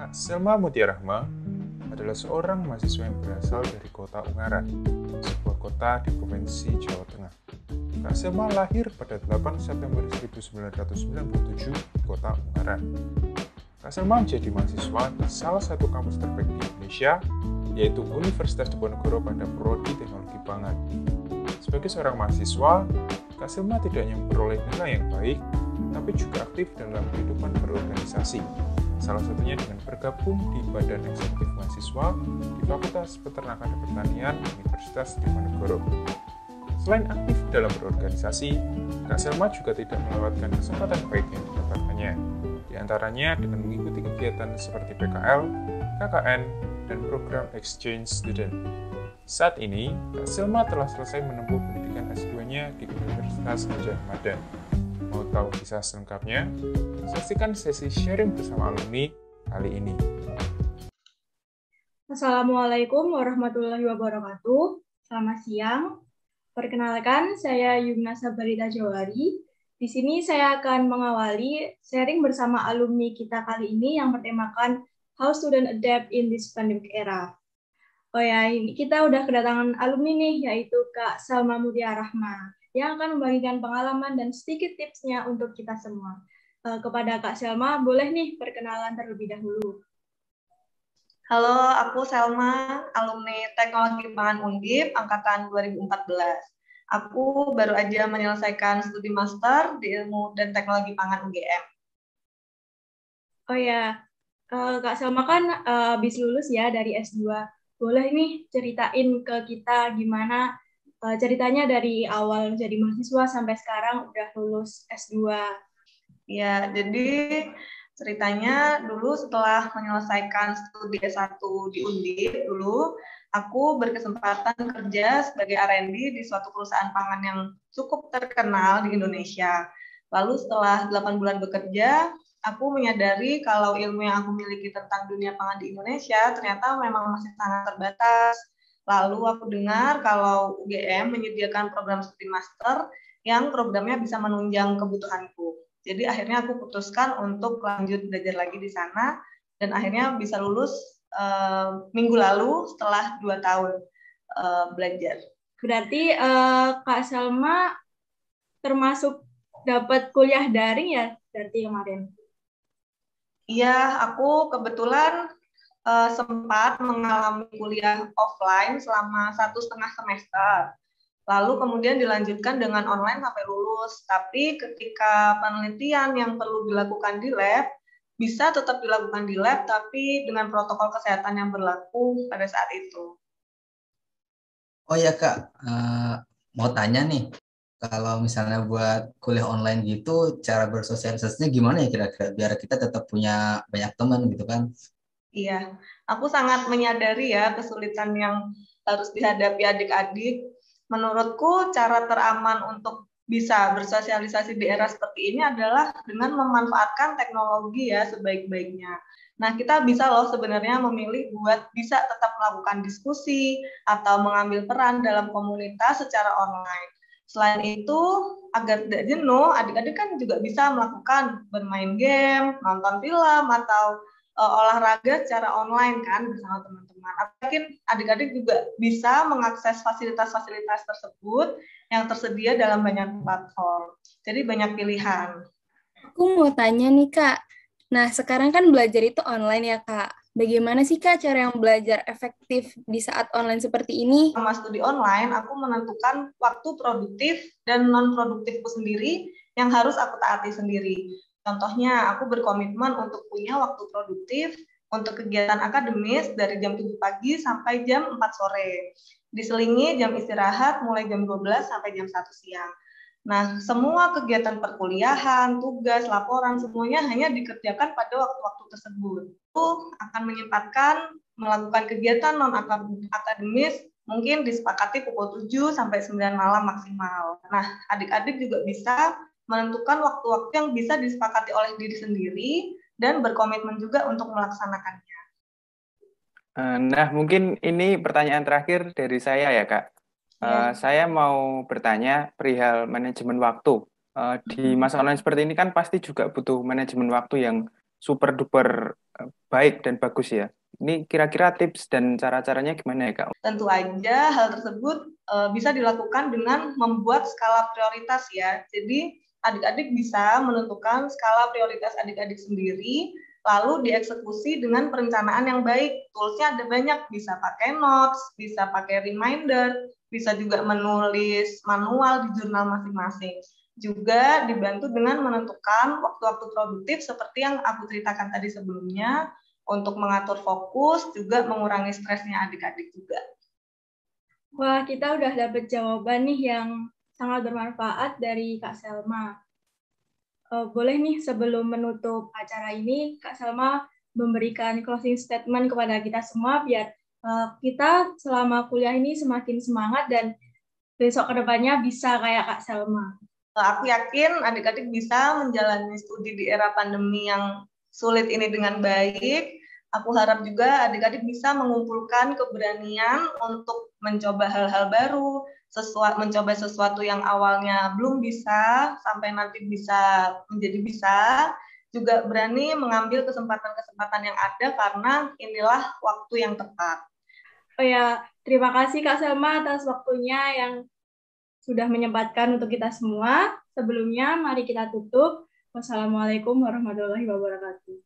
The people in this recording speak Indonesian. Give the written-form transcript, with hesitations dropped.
Kak Selma Mutiarahma adalah seorang mahasiswa yang berasal dari kota Ungaran, sebuah kota di Provinsi Jawa Tengah. Kak Selma lahir pada 8 September 1997 di kota Ungaran. Kak Selma menjadi mahasiswa di salah satu kampus terbaik di Indonesia, yaitu Universitas Diponegoro pada Prodi Teknologi Pangan. Sebagai seorang mahasiswa, Kak Selma tidak hanya memperoleh nilai yang baik, tapi juga aktif dalam kehidupan berorganisasi. Salah satunya dengan bergabung di Badan Eksekutif Mahasiswa di Fakultas Peternakan dan Pertanian Universitas Diponegoro. Selain aktif dalam berorganisasi, Kak Selma juga tidak melewatkan kesempatan baik yang didapatkannya, di antaranya dengan mengikuti kegiatan seperti PKL, KKN, dan program Exchange Student. Saat ini, Kak Selma telah selesai menempuh pendidikan S2-nya di Universitas Gadjah Mada. Mau tahu kisah selengkapnya? Saksikan sesi sharing bersama alumni kali ini. Assalamualaikum warahmatullahi wabarakatuh. Selamat siang. Perkenalkan, saya Yumna Sabarita Jawari. Di sini saya akan mengawali sharing bersama alumni kita kali ini yang bertemakan How Student Adapt in this Pandemic Era. Oh ya, ini kita udah kedatangan alumni nih, yaitu Kak Selma Mutiarahma, yang akan membagikan pengalaman dan sedikit tipsnya untuk kita semua. Kepada Kak Selma, boleh nih perkenalan terlebih dahulu. Halo, aku Selma, alumni Teknologi Pangan Undip, angkatan 2014. Aku baru aja menyelesaikan studi master di Ilmu dan Teknologi Pangan UGM. Oh ya, Kak Selma kan habis lulus ya dari S2. Boleh nih ceritain ke kita gimana ceritanya dari awal jadi mahasiswa sampai sekarang udah lulus S2. Ya, jadi ceritanya dulu setelah menyelesaikan studi S1 di Undip dulu, aku berkesempatan kerja sebagai R&D di suatu perusahaan pangan yang cukup terkenal di Indonesia. Lalu setelah 8 bulan bekerja, aku menyadari kalau ilmu yang aku miliki tentang dunia pangan di Indonesia ternyata memang masih sangat terbatas. Lalu aku dengar kalau UGM menyediakan program studi master yang programnya bisa menunjang kebutuhanku. Jadi akhirnya aku putuskan untuk lanjut belajar lagi di sana dan akhirnya bisa lulus minggu lalu setelah 2 tahun belajar. Berarti Kak Selma termasuk dapat kuliah daring ya berarti kemarin? Iya, aku kebetulan sempat mengalami kuliah offline selama 1,5 semester. Lalu kemudian dilanjutkan dengan online sampai lulus. Tapi ketika penelitian yang perlu dilakukan di lab, bisa tetap dilakukan di lab, tapi dengan protokol kesehatan yang berlaku pada saat itu. Oh ya Kak, mau tanya nih, kalau misalnya buat kuliah online gitu, cara bersosialisasinya gimana ya kira-kira? Biar kita tetap punya banyak teman gitu kan? Iya, aku sangat menyadari ya kesulitan yang harus dihadapi adik-adik. Menurutku cara teraman untuk bisa bersosialisasi di era seperti ini adalah dengan memanfaatkan teknologi ya sebaik-baiknya. Nah, kita bisa loh sebenarnya memilih buat bisa tetap melakukan diskusi atau mengambil peran dalam komunitas secara online. Selain itu, agar tidak jenuh, adik-adik kan juga bisa melakukan bermain game, nonton film, atau olahraga secara online kan bersama teman-teman. Aku yakin adik-adik juga bisa mengakses fasilitas-fasilitas tersebut yang tersedia dalam banyak platform. Jadi banyak pilihan. Aku mau tanya nih Kak, nah sekarang kan belajar itu online ya Kak. Bagaimana sih Kak cara yang belajar efektif di saat online seperti ini? Selama studi online, aku menentukan waktu produktif dan non-produktifku sendiri yang harus aku taati sendiri. Contohnya, aku berkomitmen untuk punya waktu produktif untuk kegiatan akademis dari jam 7 pagi sampai jam 4 sore. Diselingi jam istirahat mulai jam 12 sampai jam 1 siang. Nah, semua kegiatan perkuliahan, tugas, laporan, semuanya hanya dikerjakan pada waktu-waktu tersebut. Itu akan menyempatkan melakukan kegiatan non-akademis mungkin disepakati pukul 7 sampai 9 malam maksimal. Nah, adik-adik juga bisa menentukan waktu-waktu yang bisa disepakati oleh diri sendiri dan berkomitmen juga untuk melaksanakannya. Nah, mungkin ini pertanyaan terakhir dari saya ya, Kak. Saya mau bertanya perihal manajemen waktu. Di masa online seperti ini kan pasti juga butuh manajemen waktu yang super duper baik dan bagus ya. Ini kira-kira tips dan cara-caranya gimana ya, Kak? Tentu aja hal tersebut bisa dilakukan dengan membuat skala prioritas ya. Jadi adik-adik bisa menentukan skala prioritas adik-adik sendiri, lalu dieksekusi dengan perencanaan yang baik. Toolsnya ada banyak, bisa pakai notes, bisa pakai reminder, bisa juga menulis manual di jurnal masing-masing. Juga dibantu dengan menentukan waktu-waktu produktif seperti yang aku ceritakan tadi sebelumnya, untuk mengatur fokus, juga mengurangi stresnya adik-adik juga. Wah, kita udah dapet jawaban nih yang sangat bermanfaat dari Kak Selma. Boleh nih sebelum menutup acara ini, Kak Selma memberikan closing statement kepada kita semua biar kita selama kuliah ini semakin semangat dan besok kedepannya bisa kayak Kak Selma. Aku yakin adik-adik bisa menjalani studi di era pandemi yang sulit ini dengan baik. Aku harap juga adik-adik bisa mengumpulkan keberanian untuk mencoba hal-hal baru, mencoba sesuatu yang awalnya belum bisa, sampai nanti bisa menjadi bisa, juga berani mengambil kesempatan-kesempatan yang ada karena inilah waktu yang tepat. Oh ya, terima kasih Kak Selma atas waktunya yang sudah menyempatkan untuk kita semua. Sebelumnya, mari kita tutup. Wassalamualaikum warahmatullahi wabarakatuh.